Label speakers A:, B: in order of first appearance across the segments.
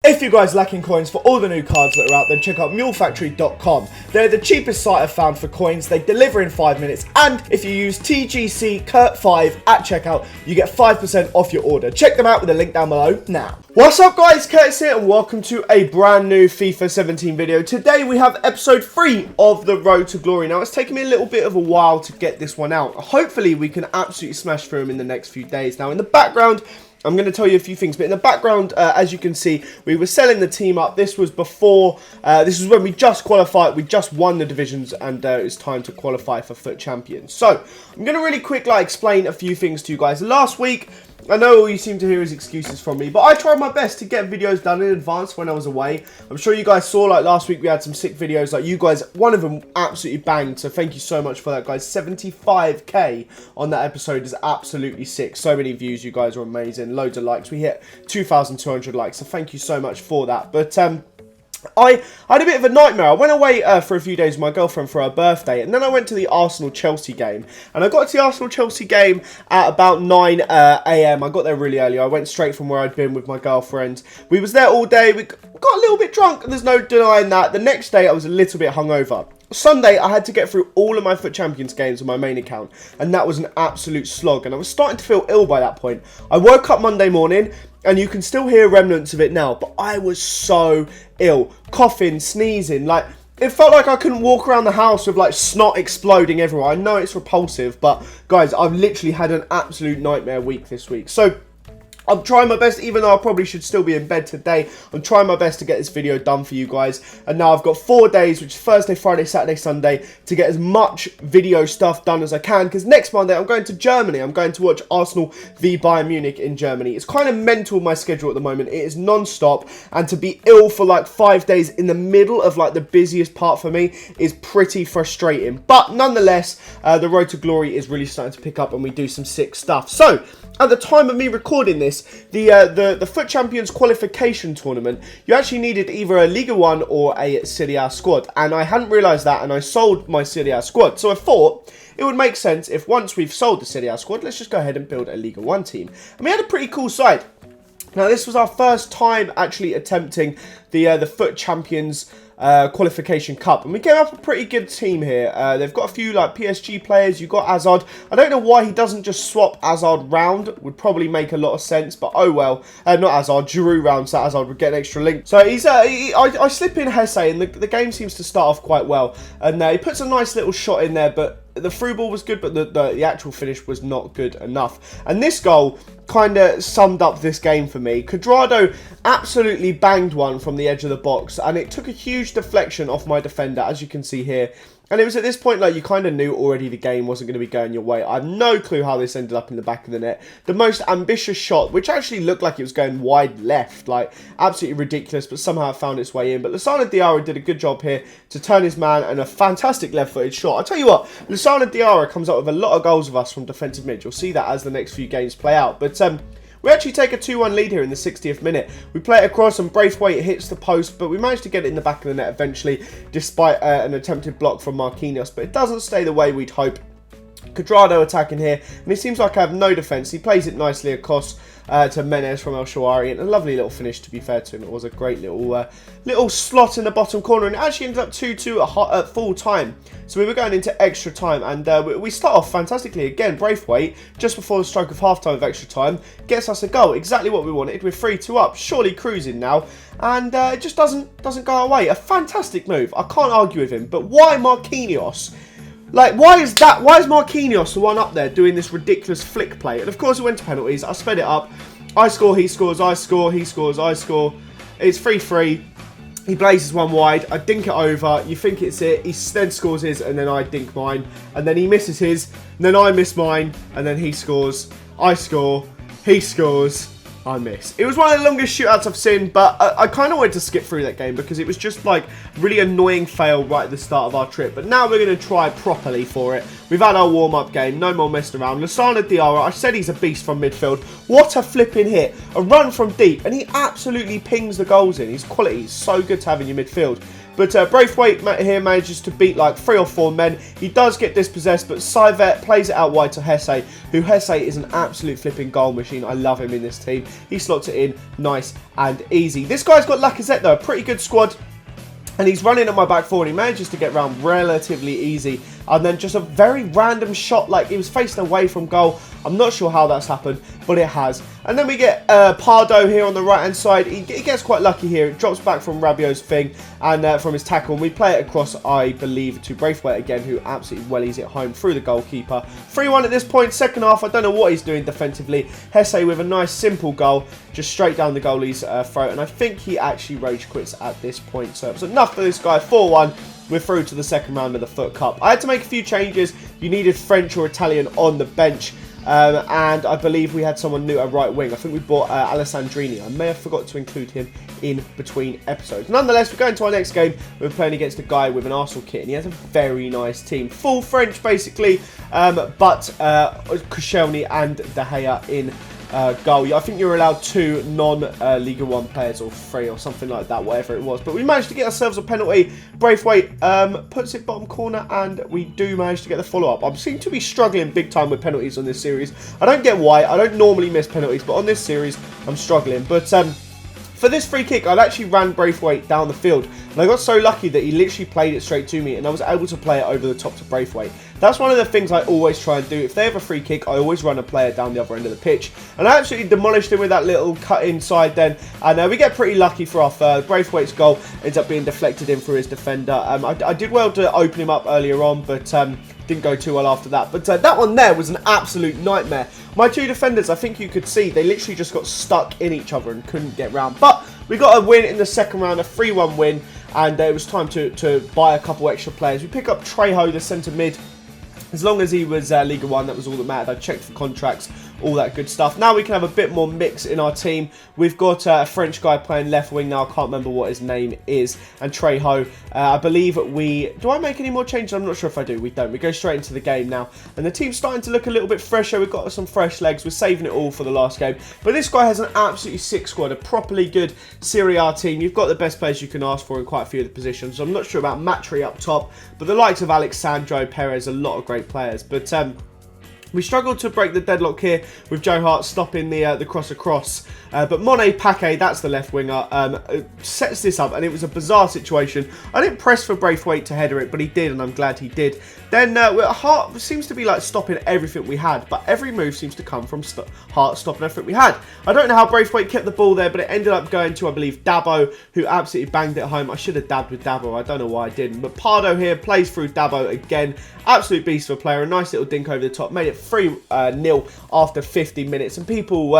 A: If you guys lacking coins for all the new cards that are out, then check out mulefactory.com. They're the cheapest site I've found for coins, they deliver in 5 minutes, and if you use TGC CURT5 at checkout, you get 5% off your order. Check them out with the link down below now. What's up guys, Curtis here, and welcome to a brand new FIFA 17 video. Today we have episode 3 of the Road to Glory. Now it's taken me a little bit of a while to get this one out. Hopefully we can absolutely smash through them in the next few days. Now in the background, I'm going to tell you a few things, but in the background, as you can see, we were selling the team up. This was before, this was when we just qualified, we just won the divisions, and it was time to qualify for FUT Champions. So, I'm going to really quickly explain a few things to you guys. Last week, I know all you seem to hear is excuses from me, but I tried my best to get videos done in advance when I was away. I'm sure you guys saw, like last week we had some sick videos, like you guys, one of them absolutely banged, so thank you so much for that guys. 75k on that episode is absolutely sick. So many views, you guys are amazing, loads of likes. We hit 2,200 likes, so thank you so much for that. But I had a bit of a nightmare. I went away for a few days with my girlfriend for her birthday, and then I went to the Arsenal-Chelsea game. And I got to the Arsenal-Chelsea game at about 9 AM. I got there really early. I went straight from where I'd been with my girlfriend. We was there all day. We got a little bit drunk, and there's no denying that. The next day, I was a little bit hungover. Sunday, I had to get through all of my FUT Champions games on my main account, and that was an absolute slog, and I was starting to feel ill by that point. I woke up Monday morning, and you can still hear remnants of it now, but I was so ill. Coughing, sneezing, like, it felt like I couldn't walk around the house with, like, snot exploding everywhere. I know it's repulsive, but, guys, I've literally had an absolute nightmare week this week. So I'm trying my best, even though I probably should still be in bed today. I'm trying my best to get this video done for you guys. And now I've got 4 days, which is Thursday, Friday, Saturday, Sunday, to get as much video stuff done as I can. Because next Monday, I'm going to Germany. I'm going to watch Arsenal v Bayern Munich in Germany. It's kind of mental, my schedule at the moment. It is non-stop. And to be ill for like 5 days in the middle of like the busiest part for me is pretty frustrating. But nonetheless, the Road to Glory is really starting to pick up and we do some sick stuff. So, at the time of me recording this, the FUT Champions qualification tournament, you actually needed either a Liga 1 or a Serie A squad. And I hadn't realised that, and I sold my Serie A squad. So I thought it would make sense if once we've sold the Serie A squad, let's just go ahead and build a Liga 1 team. And we had a pretty cool side. Now, this was our first time actually attempting the FUT Champions qualification cup, and we came up a pretty good team here. They've got a few like PSG players. You've got Hazard. I don't know why he doesn't just swap Hazard round. Would probably make a lot of sense, but oh well. Not Hazard, Giroud round, so Hazard would get an extra link. So he's I slip in Hesse, and the game seems to start off quite well, and he puts a nice little shot in there, but the through ball was good, but the actual finish was not good enough. And this goal kind of summed up this game for me. Cuadrado absolutely banged one from the edge of the box, and it took a huge deflection off my defender, as you can see here. And it was at this point, like, you kind of knew already the game wasn't going to be going your way. I have no clue how this ended up in the back of the net. The most ambitious shot, which actually looked like it was going wide left, like, absolutely ridiculous, but somehow it found its way in. But Lassana Diarra did a good job here to turn his man, and a fantastic left-footed shot. I'll tell you what, Lassana Diarra comes up with a lot of goals of us from defensive mid. You'll see that as the next few games play out. But we actually take a 2-1 lead here in the 60th minute. We play it across and Braithwaite hits the post, but we managed to get it in the back of the net eventually, despite an attempted block from Marquinhos. But it doesn't stay the way we'd hope. Cuadrado attacking here, and it seems like I have no defence. He plays it nicely across to Menez from El Shawari, and a lovely little finish, to be fair to him. It was a great little slot in the bottom corner, and it actually ended up 2-2 at full time. So we were going into extra time, and we start off fantastically again. Braithwaite, just before the stroke of half time of extra time, gets us a goal. Exactly what we wanted. We're 3-2 up, surely cruising now, and it just doesn't go away. A fantastic move. I can't argue with him, but why Marquinhos? Like, why is Marquinhos the one up there doing this ridiculous flick play? And of course it went to penalties. I sped it up. I score, he scores, I score, he scores, I score. It's 3-3. He blazes one wide. I dink it over. You think it's it. He then scores his, and then I dink mine. And then he misses his, and then I miss mine. And then he scores. I score. He scores. I miss. It was one of the longest shootouts I've seen, but I kind of wanted to skip through that game because it was just like really annoying fail right at the start of our trip. But now we're going to try properly for it. We've had our warm-up game, no more messing around. Lassana Diarra, I said he's a beast from midfield. What a flipping hit. A run from deep, and he absolutely pings the goals in. His quality is so good to have in your midfield. But Braithwaite here manages to beat like 3 or 4 men. He does get dispossessed, but Saivet plays it out wide to Hesse, who Hesse is an absolute flipping goal machine. I love him in this team. he slots it in nice and easy. This guy's got Lacazette though, a pretty good squad. And he's running at my back forward. He manages to get round relatively easy. And then just a very random shot, like he was facing away from goal. I'm not sure how that's happened, but it has. And then we get Pardo here on the right-hand side. He gets quite lucky here. It drops back from Rabiot's thing and from his tackle. And we play it across, I believe, to Braithwaite again, who absolutely wellies it home through the goalkeeper. 3-1 at this point, second half. I don't know what he's doing defensively. Hesse with a nice, simple goal, just straight down the goalie's throat. And I think he actually rage quits at this point. So it was enough for this guy, 4-1. We're through to the second round of the FUT Cup. I had to make a few changes. You needed French or Italian on the bench. And I believe we had someone new at right wing. I think we bought Alessandrini. I may have forgot to include him in between episodes. Nonetheless, we're going to our next game. We're playing against a guy with an Arsenal kit, and he has a very nice team. Full French, basically, but Koscielny and De Gea in goal. I think you're allowed 2 non-Liga 1 players, or 3 or something like that, whatever it was. But we managed to get ourselves a penalty. Braithwaite puts it bottom corner, and we do manage to get the follow-up. I seem to be struggling big time with penalties on this series. I don't get why. I don't normally miss penalties, but on this series, I'm struggling. But for this free kick, I'd actually ran Braithwaite down the field. And I got so lucky that he literally played it straight to me, and I was able to play it over the top to Braithwaite. That's one of the things I always try and do. If they have a free kick, I always run a player down the other end of the pitch. And I absolutely demolished him with that little cut inside then. And we get pretty lucky for our third. Braithwaite's goal ends up being deflected in through his defender. I did well to open him up earlier on, but didn't go too well after that. But that one there was an absolute nightmare. My 2 defenders, I think you could see, they literally just got stuck in each other and couldn't get round. But we got a win in the second round, a 3-1 win. And it was time to buy a couple extra players. We pick up Trejo, the centre mid. As long as he was Liga 1, that was all that mattered. I checked for contracts, all that good stuff. Now we can have a bit more mix in our team. We've got a French guy playing left wing now. I can't remember what his name is. And Trejo, I believe we... Do I make any more changes? I'm not sure if I do. We don't. We go straight into the game now. And the team's starting to look a little bit fresher. We've got some fresh legs. We're saving it all for the last game. But this guy has an absolutely sick squad. A properly good Serie A team. You've got the best players you can ask for in quite a few of the positions. So I'm not sure about Matri up top. But the likes of Alexandro, Perez, a lot of great players. But we struggled to break the deadlock here with Joe Hart stopping the cross across. But Monet Paquet, that's the left winger, sets this up, and it was a bizarre situation. I didn't press for Braithwaite to header it, but he did, and I'm glad he did. Then Hart seems to be like stopping everything we had, but every move seems to come from Hart stopping everything we had. I don't know how Braithwaite kept the ball there, but it ended up going to, I believe, Dabo, who absolutely banged it home. I should have dabbed with Dabo. I don't know why I didn't. But Pardo here plays through Dabo again. Absolute beast of a player. A nice little dink over the top. Made it 3-0 after 50 minutes. And people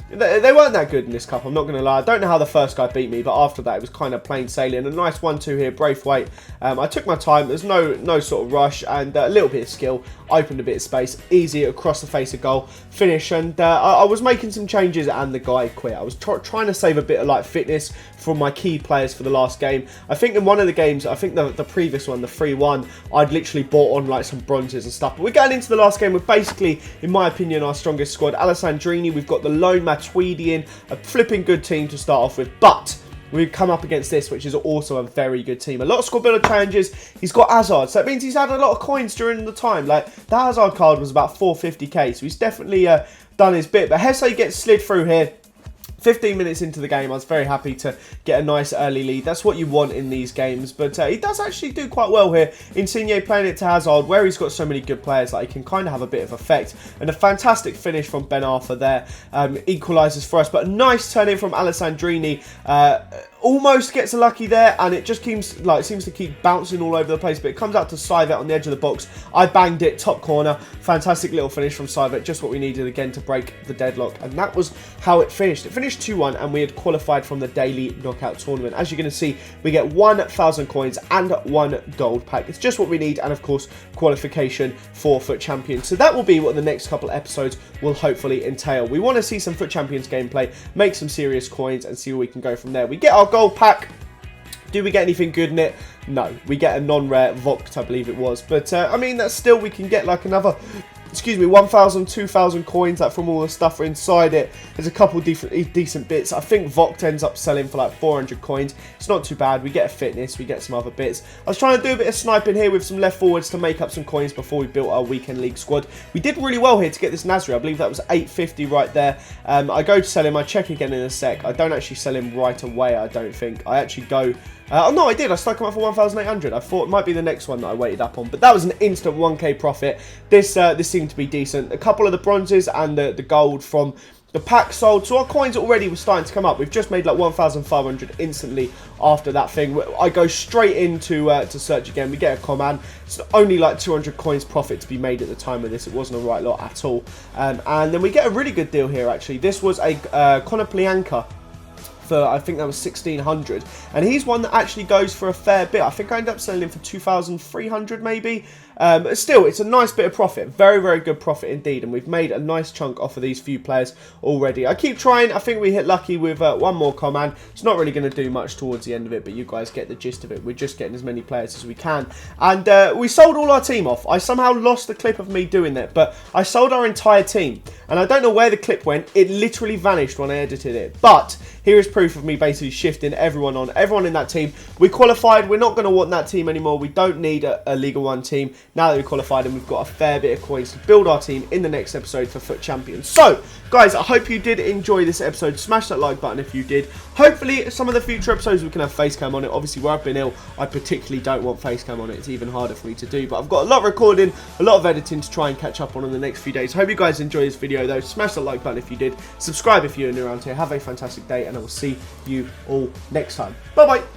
A: they weren't that good in this cup, I'm not going to lie. I don't know how the first guy beat me, but after that it was kind of plain sailing. A nice 1-2 here, Braithwaite. I took my time. There's no sort of rush, and a little bit of skill. Opened a bit of space. Easy across the face of goal. Finish. And I was making some changes, and the guy quit. I was trying to save a bit of like fitness from my key players for the last game. I think in one of the games, I think the previous one, the 3-1, I'd literally bought on like some bronzes and stuff. But we're getting into the last game with basically, in my opinion, our strongest squad. Alessandrini, we've got the lone Matuidi in, a flipping good team to start off with. But we've come up against this, which is also a very good team. A lot of squad builder challenges. He's got Hazard, so that means he's had a lot of coins during the time. Like, the Hazard card was about 450k, so he's definitely done his bit. But Hesse gets slid through here. 15 minutes into the game, I was very happy to get a nice early lead. That's what you want in these games. But he does actually do quite well here. Insigne playing it to Hazard, where he's got so many good players that he can kind of have a bit of effect. And a fantastic finish from Ben Arthur there. Equalises for us. But a nice turn in from Alessandrini. Almost gets a lucky there, and it just seems to keep bouncing all over the place, but it comes out to Saivet on the edge of the box. I banged it, top corner. Fantastic little finish from Saivet, just what we needed again to break the deadlock, and that was how it finished. It finished 2-1, and we had qualified from the daily knockout tournament. As you're going to see, we get 1,000 coins and 1 gold pack. It's just what we need, and of course, qualification for FUT Champions. So that will be what the next couple episodes will hopefully entail. We want to see some FUT Champions gameplay, make some serious coins, and see where we can go from there. We get our gold pack. Do we get anything good in it? No. We get a non-rare Vogt, I believe it was. But, I mean, that's still, we can get like another excuse me, 1,000, 2,000 coins, like from all the stuff inside it. There's a couple decent bits. I think Voct ends up selling for like 400 coins. It's not too bad. We get a fitness, we get some other bits. I was trying to do a bit of sniping here with some left forwards to make up some coins before we built our weekend league squad. We did really well here to get this Nasri. I believe that was 850 right there. I go to sell him. I check again in a sec. I don't actually sell him right away, I don't think. I actually go... oh no, I did. I stuck him up for 1,800. I thought it might be the next one that I waited up on, but that was an instant 1k profit. This seemed to be decent. A couple of the bronzes and the gold from the pack sold, so our coins already were starting to come up. We've just made like 1,500 instantly after that thing. I go straight into to search again. We get a command. It's only like 200 coins profit to be made at the time of this. It wasn't a right lot at all. And then we get a really good deal here, actually. This was a Konoplyanka for, I think that was 1,600, and he's one that actually goes for a fair bit. I think I ended up selling him for 2,300 maybe. But still, it's a nice bit of profit. Very, very good profit indeed, and we've made a nice chunk off of these few players already. I keep trying. I think we hit lucky with one more command. It's not really going to do much towards the end of it, but you guys get the gist of it. We're just getting as many players as we can, and we sold all our team off. I somehow lost the clip of me doing that, but I sold our entire team, and I don't know where the clip went. It literally vanished when I edited it, but here is proof of me basically shifting everyone in that team. We qualified. We're not going to want that team anymore. We don't need a Liga 1 team now that we qualified, and we've got a fair bit of coins to build our team in the next episode for FUT Champions. So, guys, I hope you did enjoy this episode. Smash that like button if you did. Hopefully, some of the future episodes we can have facecam on it. Obviously, where I've been ill, I particularly don't want facecam on it. It's even harder for me to do, but I've got a lot of recording, a lot of editing to try and catch up on in the next few days. Hope you guys enjoy this video, though. Smash that like button if you did. Subscribe if you're new around here. Have a fantastic day, and I will see you all next time. Bye-bye.